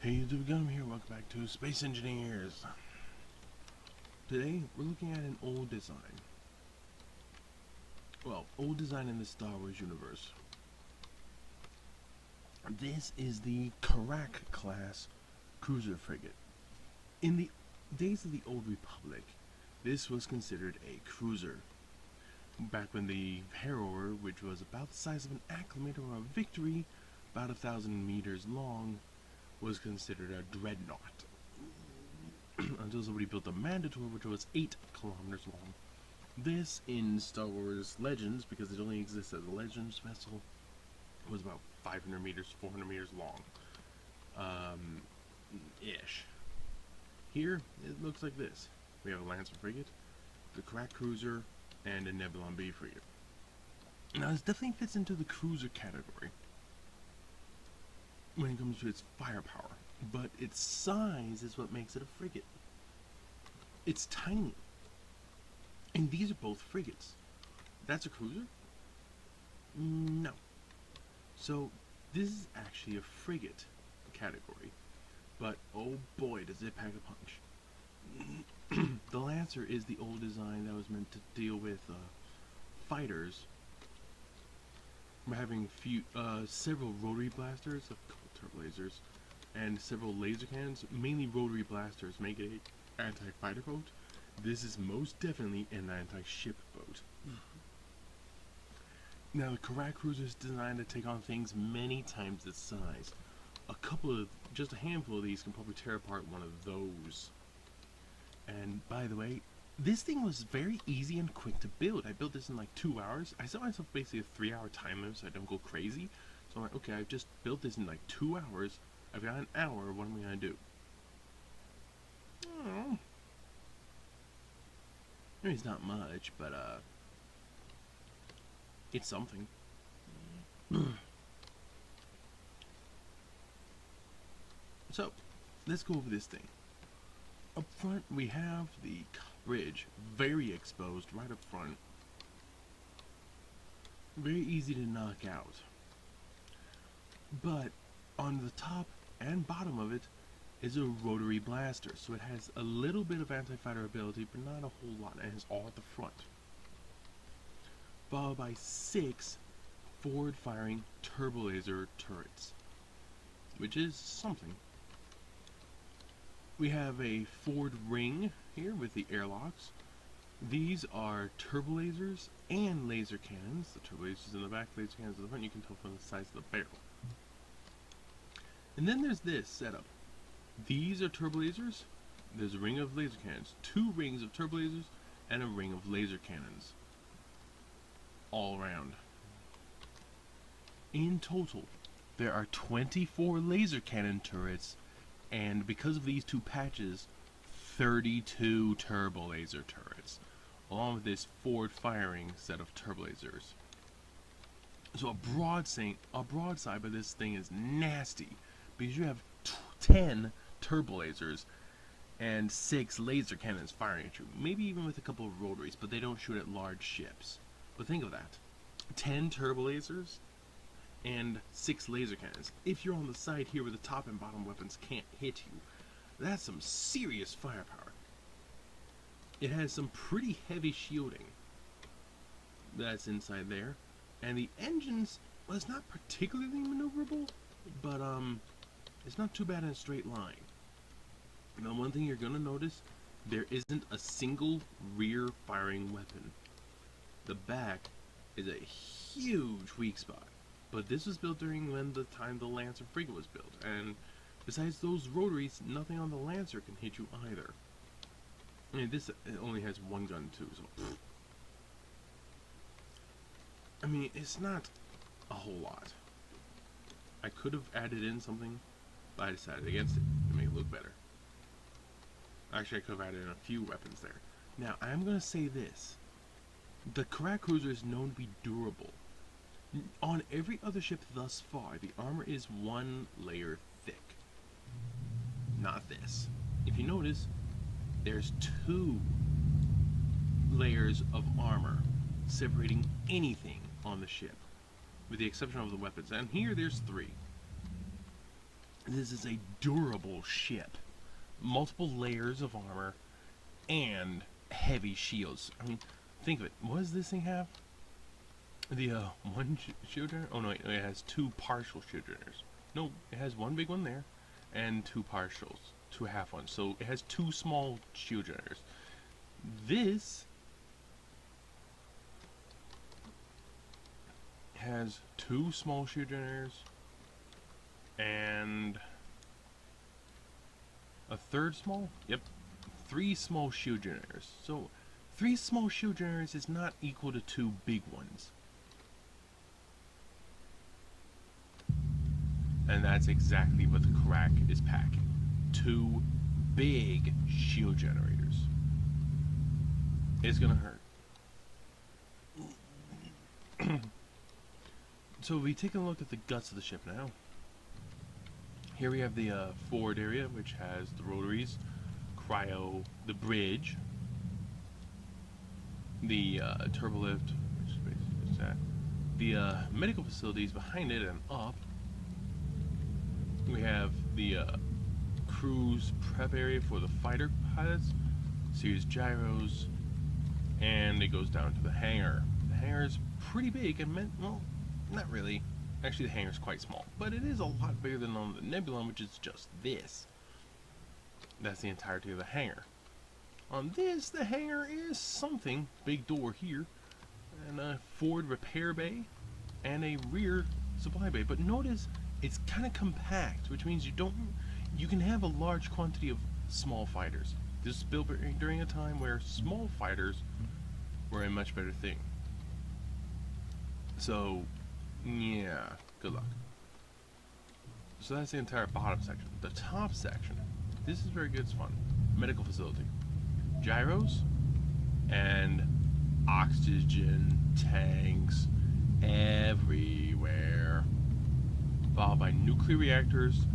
Hey YouTube, Gunham here, welcome back to Space Engineers. Today, we're looking at an old design. Well, old design in the Star Wars universe. This is the Carrack class cruiser frigate. In the days of the Old Republic, this was considered a cruiser. Back when the Harrower, which was about the size of an acclimate or a Victory, about 1,000 meters long, was considered a dreadnought. Until somebody built the Manticore, which was 8 kilometers long. This, in Star Wars Legends, because it only exists as a Legends vessel, was about 500 meters, 400 meters long. Ish. Here, it looks like this. We have a Lancer frigate, the Carrack cruiser, and a Nebulon B frigate. Now, this definitely fits into the cruiser category when it comes to its firepower, but its size is what makes it a frigate. It's tiny, and these are both frigates. That's a cruiser? No. So this is actually a frigate category, but oh boy does it pack a punch. The Lancer is the old design that was meant to deal with fighters. We're having several rotary blasters, a couple turbo lasers, and several laser cannons. Mainly rotary blasters make it an anti-fighter boat. This is most definitely an anti-ship boat. Now the Carrack cruiser is designed to take on things many times its size. Just a handful of these can probably tear apart one of those. And by the way, this thing was very easy and quick to build. I built this in like 2 hours. I set myself basically a 3-hour time limit so I don't go crazy. So I'm like, okay, I've just built this in like 2 hours. I've got an hour, what am I gonna do? I mean, it's not much, but it's something. So, let's go over this thing. Up front, we have the bridge, very exposed right up front. Very easy to knock out. But on the top and bottom of it is a rotary blaster, so it has a little bit of anti-fighter ability, but not a whole lot, and it's all at the front. Followed by 6 forward-firing turbo laser turrets, which is something. We have a forward ring here with the airlocks. These are turbo lasers and laser cannons. The turbo lasers in the back, laser cannons in the front. You can tell from the size of the barrel. And then there's this setup. These are turbo lasers. There's a ring of laser cannons, 2 rings of turbo lasers, and a ring of laser cannons. All around. In total, there are 24 laser cannon turrets, and because of these 2 patches, 32 turbo laser turrets, along with this forward-firing set of turbo lasers. So a broadside by this thing is nasty, because you have 10 turbo lasers and 6 laser cannons firing at you, maybe even with a couple of rotaries, but they don't shoot at large ships. But think of that, 10 turbo lasers and 6 laser cannons. If you're on the side here where the top and bottom weapons can't hit you, that's some serious firepower. It has some pretty heavy shielding that's inside there, and the engines, well, it's not particularly maneuverable, but it's not too bad in a straight line. Now, one thing you're gonna notice, there isn't a single rear firing weapon. The back is a huge weak spot. But this was built during the time the Lancer frigate was built, and besides those rotaries, nothing on the Lancer can hit you either. I mean, this only has 1 gun too, so I mean, it's not a whole lot. I could have added in something, but I decided against it to make it look better. Actually, I could have added in a few weapons there. Now, I'm gonna say this: the Carrack cruiser is known to be durable. On every other ship thus far, the armor is 1 layer thick. Not this. If you notice, there's 2 layers of armor separating anything on the ship, with the exception of the weapons. And here there's 3. This is a durable ship. Multiple layers of armor and heavy shields. I mean, think of it. What does this thing have? The one shield generator? Oh no, it has two partial shield generators. No, it has one big one there and two partials, two half ones. So it has two small shield generators. This has two small shield generators and a third small? Yep. Three small shield generators. So three small shield generators is not equal to two big ones. And that's exactly what the Carrack is packing. Two big shield generators. It's gonna hurt. So we take a look at the guts of the ship now. Here we have the forward area, which has the rotaries, cryo, the bridge, the turbolift, which is that, the medical facilities behind it and up. We have the cruise prep area for the fighter pilots, series gyros, and it goes down to the hangar. The hangar is pretty big and well, not really. Actually, the hangar is quite small, but it is a lot bigger than on the Nebulon, which is just this. That's the entirety of the hangar. On this, the hangar is something. Big door here, and a forward repair bay, and a rear supply bay. But notice it's kind of compact, which means you can have a large quantity of small fighters. This is built during a time where small fighters were a much better thing. So, yeah, good luck. So that's the entire bottom section. The top section, this is very good, it's fun. Medical facility. Gyros and oxygen tanks everywhere. Followed by nuclear reactors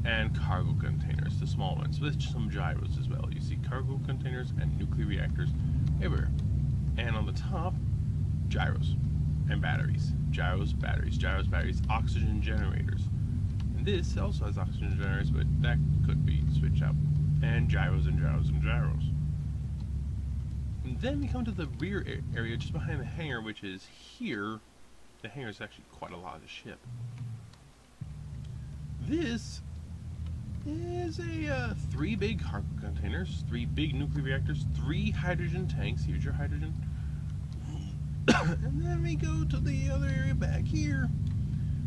and cargo containers, the small ones, with some gyros as well. You see cargo containers and nuclear reactors everywhere. And on the top, gyros and batteries. Gyros, batteries, gyros, batteries, oxygen generators. And this also has oxygen generators, but that could be switched out. And gyros and gyros and gyros. And then we come to the rear area just behind the hangar, which is here. The hangar is actually quite a lot of the ship. This is a 3 big cargo containers, 3 big nuclear reactors, 3 hydrogen tanks. Here's your hydrogen. And then we go to the other area back here,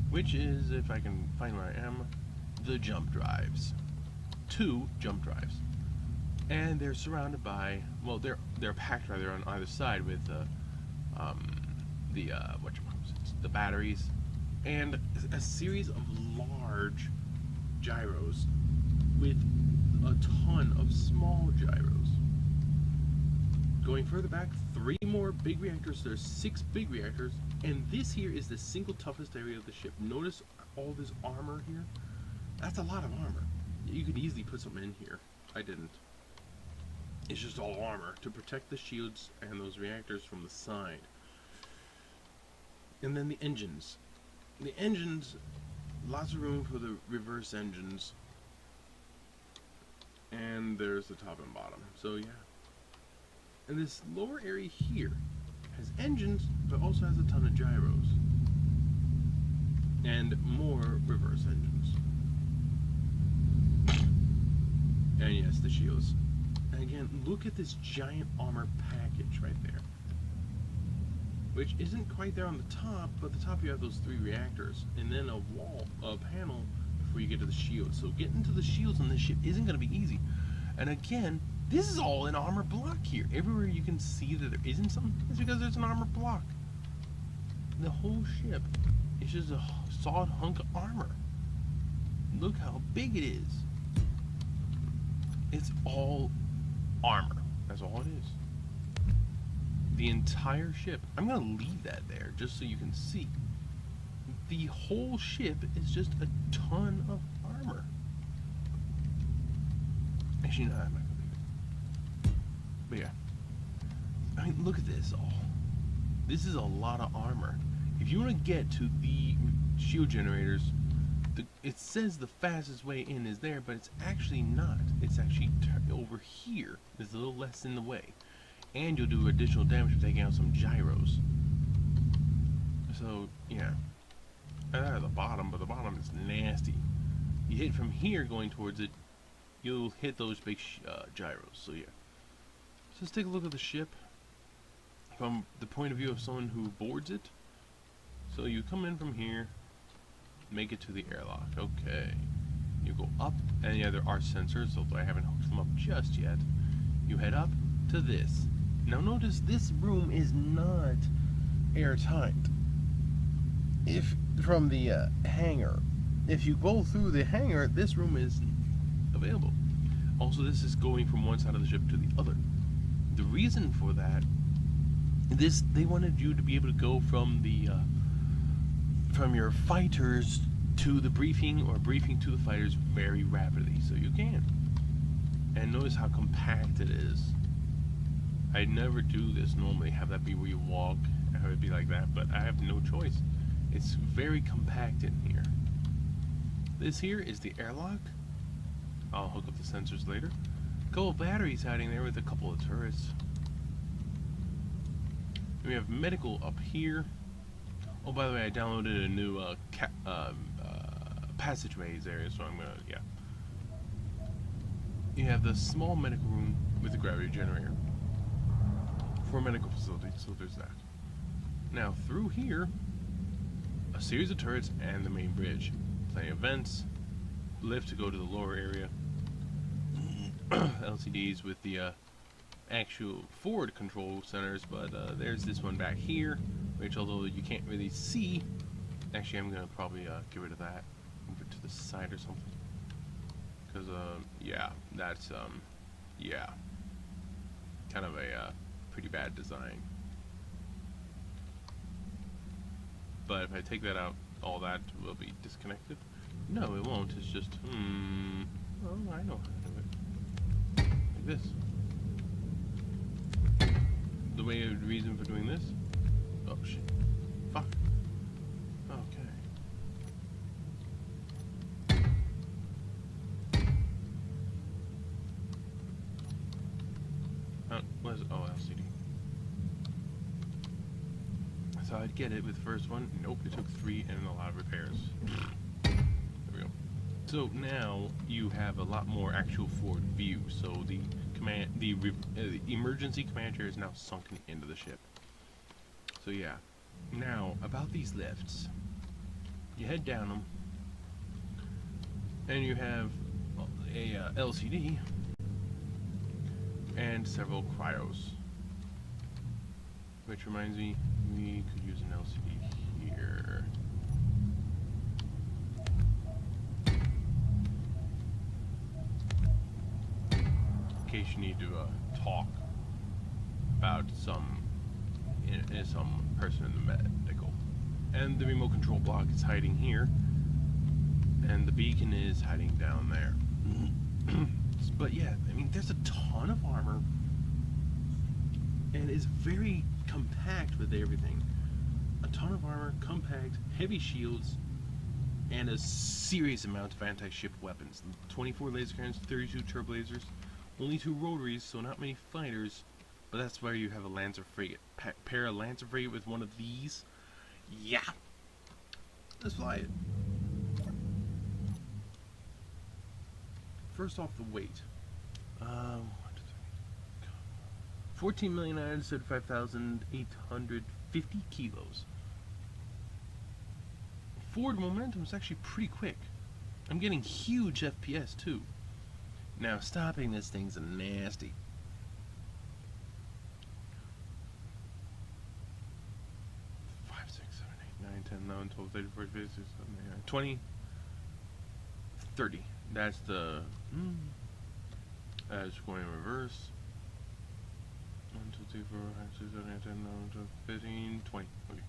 which is, if I can find where I am, the jump drives. 2 jump drives. And they're surrounded by, well, they're packed rather on either side with the batteries and a series of large gyros with a ton of small gyros. Going further back, 3 more big reactors. There's 6 big reactors, and this here is the single toughest area of the ship. Notice all this armor here? That's a lot of armor. You could easily put some in here. I didn't. It's just all armor to protect the shields and those reactors from the side. And then the engines. The engines, lots of room for the reverse engines. And there's the top and bottom. So yeah. And this lower area here has engines, but also has a ton of gyros. And more reverse engines. And yes, the shields. And again, look at this giant armor package right there. Which isn't quite there on the top, but at the top you have those 3 reactors. And then a panel before you get to the shields. So getting to the shields on this ship isn't going to be easy. And again, this is all an armor block here. Everywhere you can see that there isn't something, it's because there's an armor block. The whole ship is just a solid hunk of armor. Look how big it is. It's all armor. That's all it is. The entire ship. I'm going to leave that there just so you can see. The whole ship is just a ton of armor. Actually, no, I'm not going to leave it. But yeah. I mean, look at this all. This is a lot of armor. If you want to get to the shield generators, it says the fastest way in is there, but it's actually not. It's actually over here. There's a little less in the way. And you'll do additional damage for taking out some gyros. So, yeah. They're at the bottom, but the bottom is nasty. You hit from here going towards it, you'll hit those big gyros. So, yeah. So let's take a look at the ship from the point of view of someone who boards it. So you come in from here, make it to the airlock. Okay. You go up, and yeah, there are sensors, although I haven't hooked them up just yet. You head up to this. Now notice this room is not airtight. If from the hangar, if you go through the hangar, this room is available. Also, this is going from one side of the ship to the other. The reason for that, they wanted you to be able to go from the from your fighters to the briefing, or briefing to the fighters very rapidly, so you can. And notice how compact it is. I never do this normally, have that be where you walk, have it be like that, but I have no choice. It's very compact in here. This here is the airlock. I'll hook up the sensors later. A couple of batteries hiding there with a couple of turrets. We have medical up here. Oh, by the way, I downloaded a new passageways area, so I'm gonna, yeah. You have the small medical room with the gravity generator for a medical facility, so there's that. Now, through here, a series of turrets and the main bridge. Plenty of vents, lift to go to the lower area, LCDs with the actual forward control centers, but there's this one back here, which although you can't really see, actually I'm going to probably get rid of that, move it to the side or something, because yeah, that's yeah, kind of a pretty bad design. But if I take that out, all that will be disconnected. No, it won't. It's just, oh, I know how to do it. Like this. The reason for doing this? Oh, shit. Fuck. Okay. What is it? Oh, LCD. I thought I'd get it with the first one. Nope, it took 3 and a lot of repairs. There we go. So now you have a lot more actual forward view. So the emergency command chair is now sunken into the ship. So yeah. Now about these lifts, you head down them, and you have a LCD and several cryos. Which reminds me, we could use an LCD here. In case you need to talk about some person in the medical. And the remote control block is hiding here. And the beacon is hiding down there. But yeah, I mean, there's a ton of armor. And it's very compact with everything. A ton of armor, compact, heavy shields, and a serious amount of anti-ship weapons. 24 laser cannons, 32 turbo lasers, only 2 rotaries, so not many fighters, but that's why you have a Lancer Frigate. Pair a Lancer Frigate with one of these. Yeah! Let's fly it. First off, the weight. 14,935,850 kilos. Forward momentum is actually pretty quick. I'm getting huge FPS too. Now stopping this thing's nasty. 5, 6, 7, 8, 9, 10, 11, 12, 13, 14, 15, 16, 17, 18, 20, 30. That's the that's going in reverse. 1, 2, 3, 4, 5, 6, 7, 8, 10, 11, 12, 15, 20. Okay.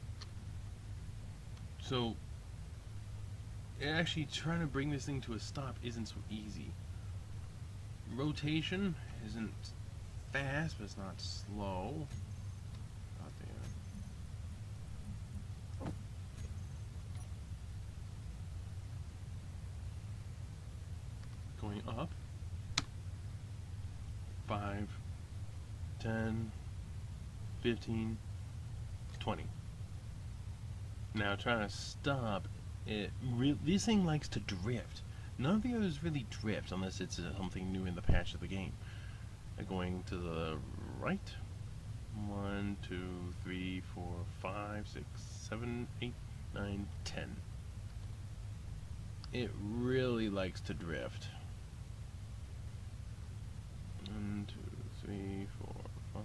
So, actually trying to bring this thing to a stop isn't so easy. Rotation isn't fast, but it's not slow. God damn. 1, going up. 5, 10, 15, 20. Now trying to stop it. This thing likes to drift. None of the others really drift unless it's something new in the patch of the game. Going to the right. 1, 2, 3, 4, 5, 6, 7, 8, 9, 10. It really likes to drift. 1, 2, 3, 4, 5.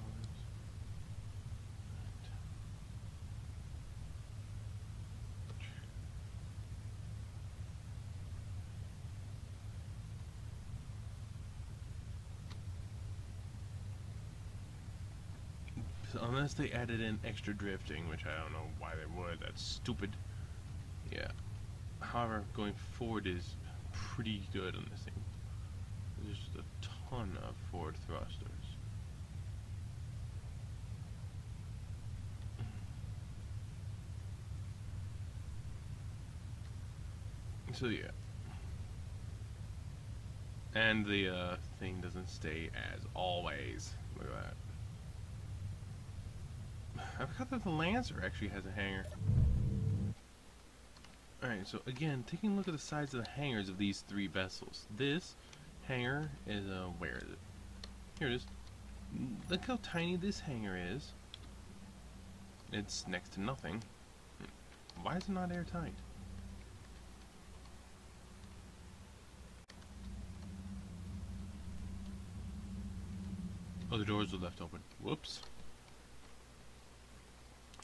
So unless they added in extra drifting, which I don't know why they would, that's stupid. Yeah. However, going forward is pretty good on this thing. There's just a ton of forward thrusters. So yeah. And the thing doesn't stay as always. Look at that. I forgot that the Lancer actually has a hangar. Alright, so again, taking a look at the sides of the hangars of these 3 vessels. This hangar is, where is it? Here it is. Look how tiny this hangar is. It's next to nothing. Why is it not airtight? Oh, the doors are left open. Whoops.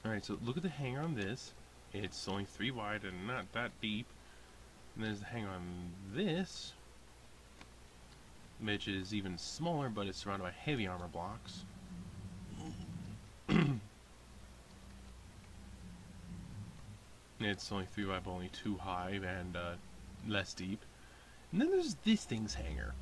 Alright, so look at the hangar on this. It's only 3 wide and not that deep. And there's the hangar on this, which is even smaller, but it's surrounded by heavy armor blocks. It's only 3 wide, but only 2 high and less deep. And then there's this thing's hangar.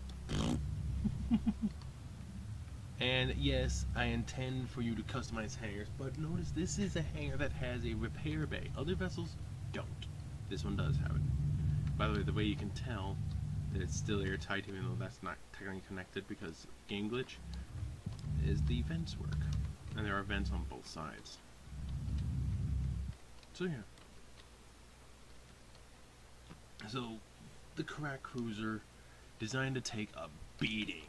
And yes, I intend for you to customize hangars, but notice this is a hangar that has a repair bay. Other vessels don't. This one does have it. By the way, the way you can tell that it's still airtight, even though that's not technically connected because game glitch, is the vents work. And there are vents on both sides. So yeah. So, the Carrack cruiser, designed to take a beating.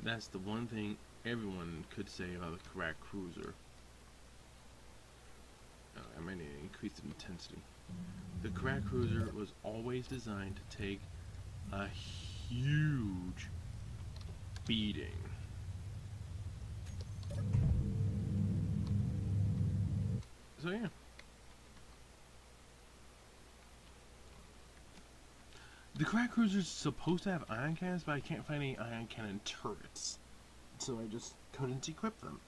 That's the one thing everyone could say about the Carrack cruiser. I might need to increase the intensity. The Carrack cruiser was always designed to take a huge beating. So yeah. The Carrack cruiser is supposed to have ion cannons, but I can't find any ion cannon turrets, so I just couldn't equip them.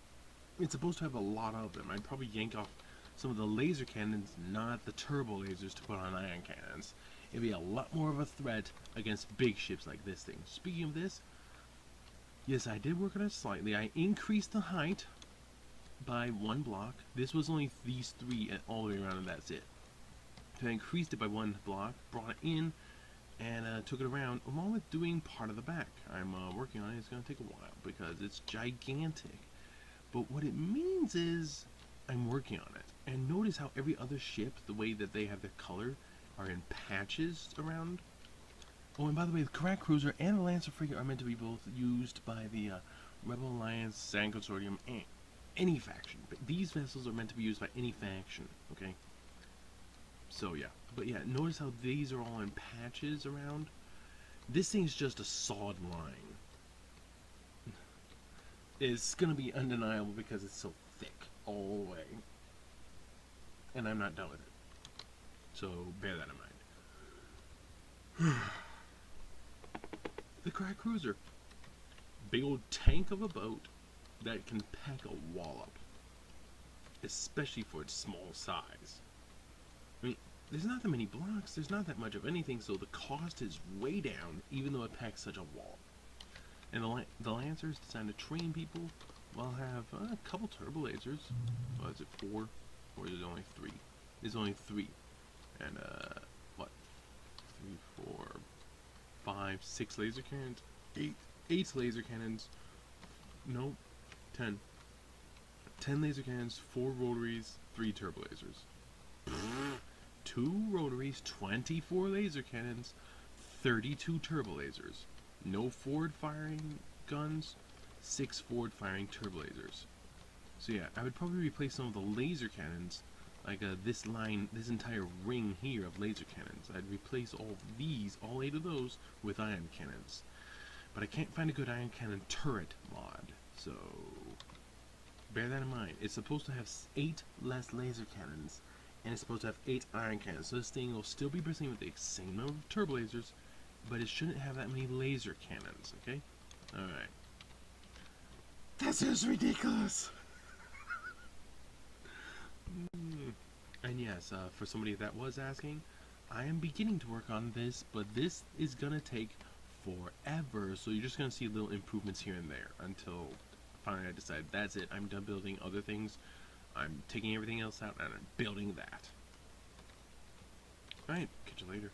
It's supposed to have a lot of them. I'd probably yank off some of the laser cannons, not the turbo lasers, to put on ion cannons. It'd be a lot more of a threat against big ships like this thing. Speaking of this, yes, I did work on it slightly. I increased the height by 1 block. This was only these 3 all the way around, and that's it. So I increased it by 1 block, brought it in, and took it around, along with doing part of the back. I'm working on it. It's going to take a while because it's gigantic. But what it means is I'm working on it. And notice how every other ship, the way that they have their color, are in patches around. Oh, and by the way, the Carrack cruiser and the Lancer frigate are meant to be both used by the Rebel Alliance, Sand Consortium, and any faction. But these vessels are meant to be used by any faction, okay? So yeah, but yeah, notice how these are all in patches around. This thing's just a sawed line. It's gonna be undeniable because it's so thick all the way, and I'm not done with it. So bear that in mind. The Carrack cruiser, big old tank of a boat that can pack a wallop, especially for its small size. I mean, there's not that many blocks, there's not that much of anything, so the cost is way down, even though it packs such a wall. And the Lancer is designed to train people, while have a couple turbo lasers. Oh, is it 4? Or is it only 3? It's only 3. And, what? 3, 4, 5, 6 laser cannons, 8 laser cannons, no, 10. 10 laser cannons, 4 rotaries, 3 turbo lasers. 2 rotaries, 24 laser cannons, 32 turbo lasers. No forward firing guns, 6 forward firing turbo lasers. So yeah, I would probably replace some of the laser cannons, like this entire ring here of laser cannons. I'd replace all these, all 8 of those, with ion cannons. But I can't find a good ion cannon turret mod, so bear that in mind. It's supposed to have 8 less laser cannons, and it's supposed to have 8 iron cannons. So this thing will still be bursting with the same number of turbo lasers, but it shouldn't have that many laser cannons, okay? Alright. This is ridiculous! And yes, for somebody that was asking, I am beginning to work on this, but this is gonna take forever, so you're just gonna see little improvements here and there until finally I decide that's it, I'm done building other things, I'm taking everything else out and I'm building that. Alright, catch you later.